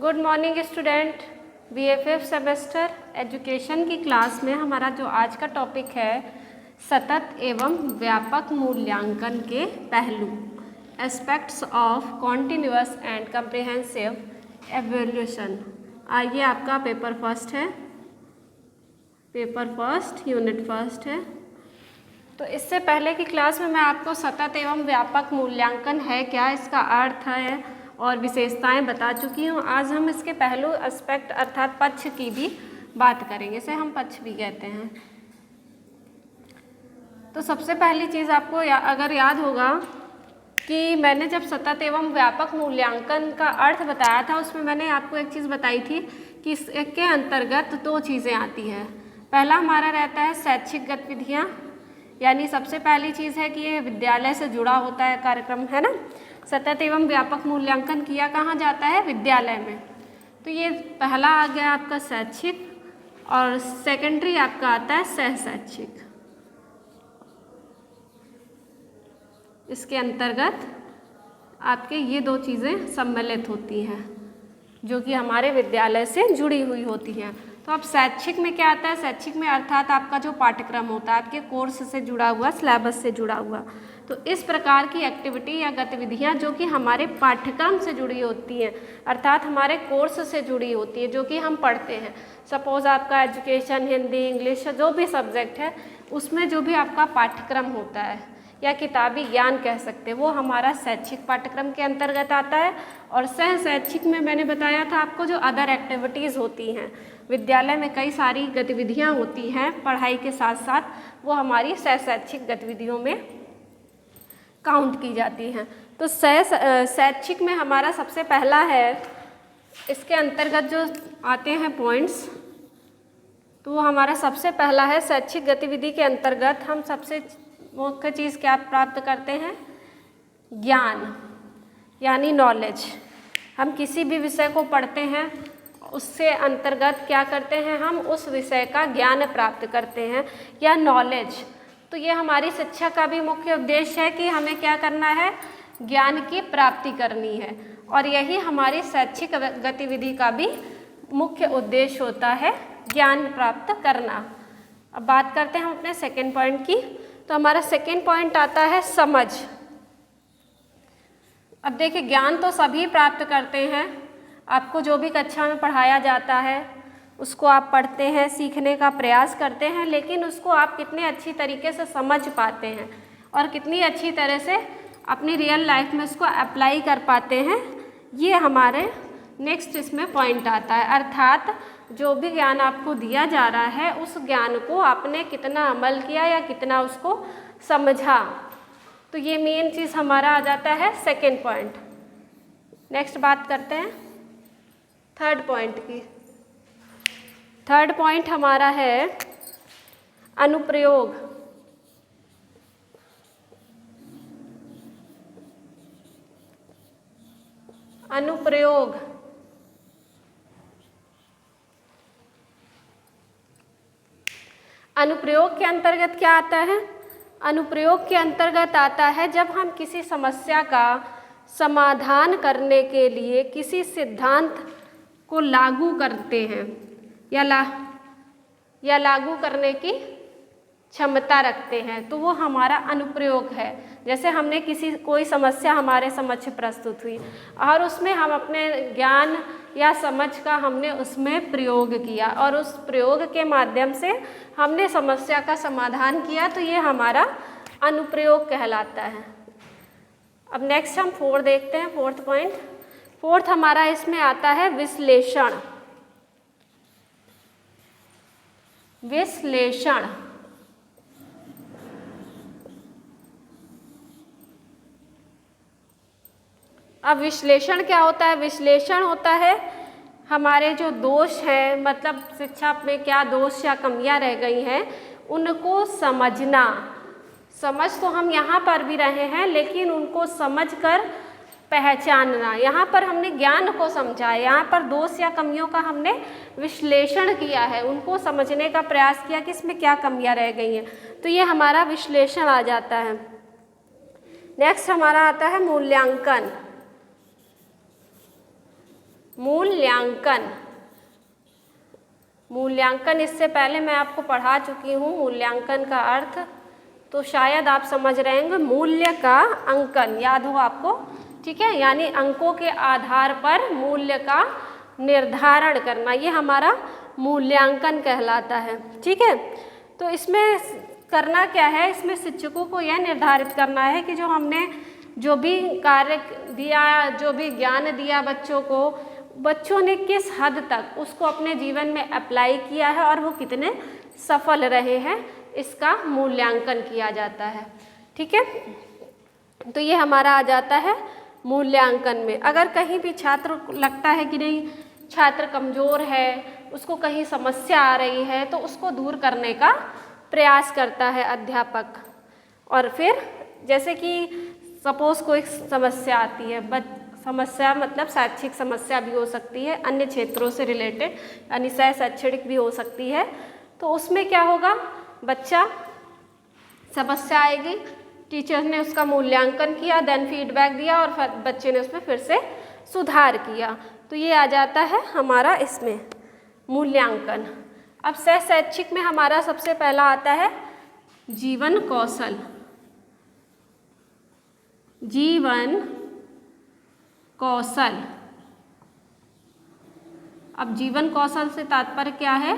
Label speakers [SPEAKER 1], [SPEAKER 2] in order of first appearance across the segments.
[SPEAKER 1] Good morning student. BFF semester education की class में हमारा जो आज का टॉपिक है सतत एवं व्यापक मूल्यांकन के पहलू, aspects of continuous and comprehensive evolution. आइए, आपका पेपर फर्स्ट है, पेपर फर्स्ट यूनिट फर्स्ट है। तो इससे पहले की क्लास में मैं आपको सतत एवं व्यापक मूल्यांकन है क्या, इसका अर्थ है और विशेषताएं बता चुकी हूँ। आज हम इसके पहलू एस्पेक्ट अर्थात पक्ष की भी बात करेंगे, इसे हम पक्ष भी कहते हैं। तो सबसे पहली चीज़ आपको अगर याद होगा कि मैंने जब सतत एवं व्यापक मूल्यांकन का अर्थ बताया था, उसमें मैंने आपको एक चीज़ बताई थी कि इसके अंतर्गत दो चीज़ें आती हैं। पहला हमारा रहता है शैक्षिक गतिविधियाँ, यानी सबसे पहली चीज़ है कि ये विद्यालय से जुड़ा होता है कार्यक्रम, है ना। सतत एवं व्यापक मूल्यांकन किया कहाँ जाता है? विद्यालय में। तो ये पहला आ गया आपका शैक्षिक, और सेकेंडरी आपका आता है सह शैक्षिक। इसके अंतर्गत आपके ये दो चीज़ें सम्मिलित होती हैं जो कि हमारे विद्यालय से जुड़ी हुई होती हैं। तो अब शैक्षिक में क्या आता है? शैक्षिक में अर्थात आपका जो पाठ्यक्रम होता है, आपके कोर्स से जुड़ा हुआ, सिलेबस से जुड़ा हुआ। तो इस प्रकार की एक्टिविटी या गतिविधियां जो कि हमारे पाठ्यक्रम से जुड़ी होती हैं, अर्थात हमारे कोर्स से जुड़ी होती है, जो कि हम पढ़ते हैं। सपोज आपका एजुकेशन, हिंदी, इंग्लिश, जो भी सब्जेक्ट है, उसमें जो भी आपका पाठ्यक्रम होता है या किताबी ज्ञान कह सकते हैं, वो हमारा शैक्षिक पाठ्यक्रम के अंतर्गत आता है। और सह शैक्षिक में मैंने बताया था आपको जो अदर एक्टिविटीज़ होती हैं, विद्यालय में कई सारी गतिविधियां होती हैं पढ़ाई के साथ साथ, वो हमारी सह शैक्षिक गतिविधियों में काउंट की जाती हैं। तो शैक्षिक में हमारा सबसे पहला है, इसके अंतर्गत जो आते हैं पॉइंट्स, तो वो हमारा सबसे पहला है शैक्षिक गतिविधि के अंतर्गत हम सबसे मुख्य चीज़ क्या प्राप्त करते हैं? ज्ञान, यानी नॉलेज। हम किसी भी विषय को पढ़ते हैं, उससे अंतर्गत क्या करते हैं? हम उस विषय का ज्ञान प्राप्त करते हैं या नॉलेज। तो ये हमारी शिक्षा का भी मुख्य उद्देश्य है कि हमें क्या करना है? ज्ञान की प्राप्ति करनी है। और यही हमारी शैक्षिक गतिविधि का भी मुख्य उद्देश्य होता है, ज्ञान प्राप्त करना। अब बात करते हैं हम अपने सेकेंड पॉइंट की। तो हमारा सेकेंड पॉइंट आता है समझ। अब देखिए, ज्ञान तो सभी प्राप्त करते हैं, आपको जो भी कक्षा में पढ़ाया जाता है उसको आप पढ़ते हैं, सीखने का प्रयास करते हैं, लेकिन उसको आप कितने अच्छी तरीके से समझ पाते हैं और कितनी अच्छी तरह से अपनी रियल लाइफ में उसको अप्लाई कर पाते हैं, ये हमारे नेक्स्ट इसमें पॉइंट आता है। अर्थात जो भी ज्ञान आपको दिया जा रहा है, उस ज्ञान को आपने कितना अमल किया या कितना उसको समझा। तो ये मेन चीज़ हमारा आ जाता है सेकेंड पॉइंट। नेक्स्ट बात करते हैं थर्ड पॉइंट की। थर्ड पॉइंट हमारा है अनुप्रयोग। अनुप्रयोग अनुप्रयोग के अंतर्गत क्या आता है? अनुप्रयोग के अंतर्गत आता है जब हम किसी समस्या का समाधान करने के लिए किसी सिद्धांत को लागू करते हैं या लागू करने की क्षमता रखते हैं, तो वो हमारा अनुप्रयोग है। जैसे हमने कोई समस्या हमारे समक्ष प्रस्तुत हुई और उसमें हम अपने ज्ञान या समझ का हमने उसमें प्रयोग किया और उस प्रयोग के माध्यम से हमने समस्या का समाधान किया, तो ये हमारा अनुप्रयोग कहलाता है। अब नेक्स्ट हम फोर्थ देखते हैं, फोर्थ पॉइंट। फोर्थ हमारा इसमें आता है विश्लेषण। विश्लेषण अब विश्लेषण क्या होता है? विश्लेषण होता है हमारे जो दोष हैं, मतलब शिक्षा में क्या दोष या कमियां रह गई हैं, उनको समझना। समझ तो हम यहाँ पर भी रहे हैं, लेकिन उनको समझकर पहचानना। यहाँ पर हमने ज्ञान को समझा है, यहाँ पर दोष या कमियों का हमने विश्लेषण किया है, उनको समझने का प्रयास किया कि इसमें क्या कमियां रह गई हैं, तो ये हमारा विश्लेषण आ जाता है। नेक्स्ट हमारा आता है मूल्यांकन। मूल्यांकन। मूल्यांकन इससे पहले मैं आपको पढ़ा चुकी हूँ मूल्यांकन का अर्थ, तो शायद आप समझ रहे होंगे। मूल्य का अंकन याद हो आपको, ठीक है, यानी अंकों के आधार पर मूल्य का निर्धारण करना, ये हमारा मूल्यांकन कहलाता है, ठीक है। तो इसमें करना क्या है, इसमें शिक्षकों को यह निर्धारित करना है कि जो हमने जो भी कार्य दिया, जो भी ज्ञान दिया बच्चों को, बच्चों ने किस हद तक उसको अपने जीवन में अप्लाई किया है और वो कितने सफल रहे हैं, इसका मूल्यांकन किया जाता है, ठीक है। तो ये हमारा आ जाता है मूल्यांकन में। अगर कहीं भी छात्र को लगता है कि नहीं छात्र कमज़ोर है, उसको कहीं समस्या आ रही है, तो उसको दूर करने का प्रयास करता है अध्यापक। और फिर जैसे कि सपोज़ कोई समस्या आती है, समस्या मतलब शैक्षिक समस्या भी हो सकती है, अन्य क्षेत्रों से रिलेटेड यानी सह शैक्षणिक भी हो सकती है, तो उसमें क्या होगा, बच्चा समस्या आएगी, टीचर ने उसका मूल्यांकन किया, देन फीडबैक दिया और फिर बच्चे ने उसमें फिर से सुधार किया, तो ये आ जाता है हमारा इसमें मूल्यांकन। अब सह शैक्षिक में हमारा सबसे पहला आता है जीवन कौशल। जीवन कौशल। अब जीवन कौशल से तात्पर्य क्या है,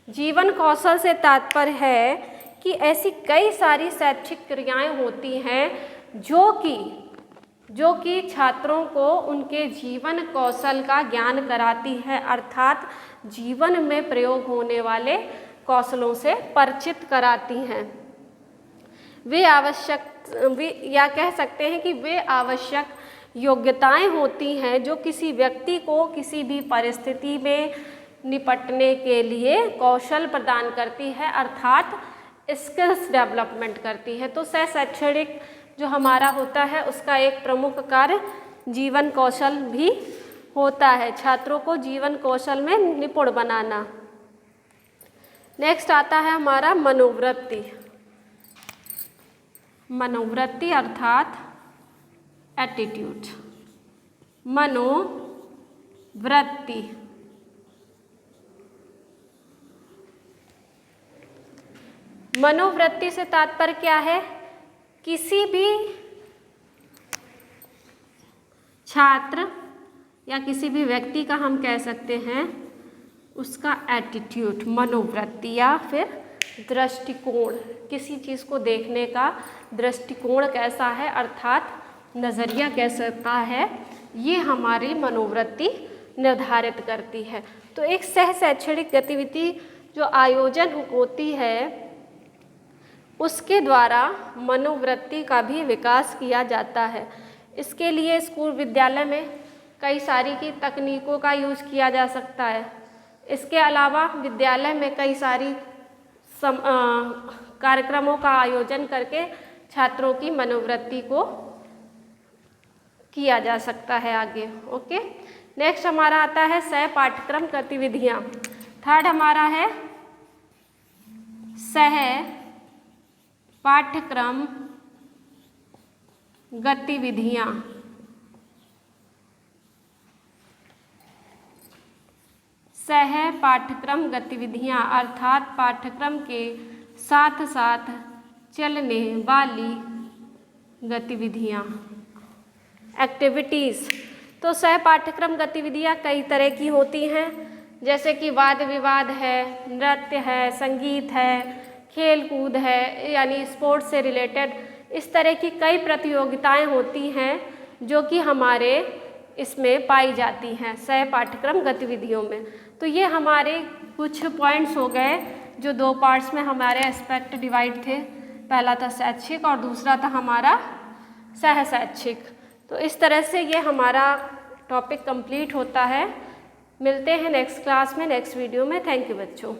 [SPEAKER 1] जीवन कौशल से तात्पर्य है कि ऐसी कई सारी शैक्षिक क्रियाएं होती हैं जो कि छात्रों को उनके जीवन कौशल का ज्ञान कराती है, अर्थात जीवन में प्रयोग होने वाले कौशलों से परिचित कराती हैं। या कह सकते हैं कि वे आवश्यक योग्यताएं होती हैं जो किसी व्यक्ति को किसी भी परिस्थिति में निपटने के लिए कौशल प्रदान करती है, अर्थात स्किल्स डेवलपमेंट करती है। तो सह शैक्षणिक जो हमारा होता है उसका एक प्रमुख कार्य जीवन कौशल भी होता है, छात्रों को जीवन कौशल में निपुण बनाना। नेक्स्ट आता है हमारा मनोवृत्ति। मनोवृत्ति अर्थात एटीट्यूड। मनोवृत्ति मनोवृत्ति से तात्पर्य क्या है, किसी भी छात्र या किसी भी व्यक्ति का हम कह सकते हैं उसका एटीट्यूड, मनोवृत्ति या फिर दृष्टिकोण, किसी चीज़ को देखने का दृष्टिकोण कैसा है, अर्थात नज़रिया कैसा है, ये हमारी मनोवृत्ति निर्धारित करती है। तो एक सह शैक्षणिक गतिविधि जो आयोजन होती है उसके द्वारा मनोवृत्ति का भी विकास किया जाता है। इसके लिए स्कूल विद्यालय में कई सारी की तकनीकों का यूज़ किया जा सकता है। इसके अलावा विद्यालय में कई सारी कार्यक्रमों का आयोजन करके छात्रों की मनोवृत्ति को किया जा सकता है आगे। ओके, नेक्स्ट हमारा आता है सह पाठ्यक्रम गतिविधियाँ। थर्ड हमारा है सह पाठ्यक्रम गतिविधियाँ। सह पाठ्यक्रम गतिविधियाँ अर्थात पाठ्यक्रम के साथ साथ चलने वाली गतिविधियाँ, एक्टिविटीज़। तो सह पाठ्यक्रम गतिविधियाँ कई तरह की होती हैं, जैसे कि वाद विवाद है, नृत्य है, संगीत है, खेल कूद है, यानी स्पोर्ट्स से रिलेटेड इस तरह की कई प्रतियोगिताएं होती हैं जो कि हमारे इसमें पाई जाती हैं सह पाठ्यक्रम गतिविधियों में। तो ये हमारे कुछ पॉइंट्स हो गए जो दो पार्ट्स में हमारे एस्पेक्ट डिवाइड थे। पहला था शैक्षिक और दूसरा था हमारा सह शैक्षिक। तो इस तरह से ये हमारा टॉपिक कंप्लीट होता है। मिलते हैं नेक्स्ट क्लास में, नेक्स्ट वीडियो में। थैंक यू बच्चों।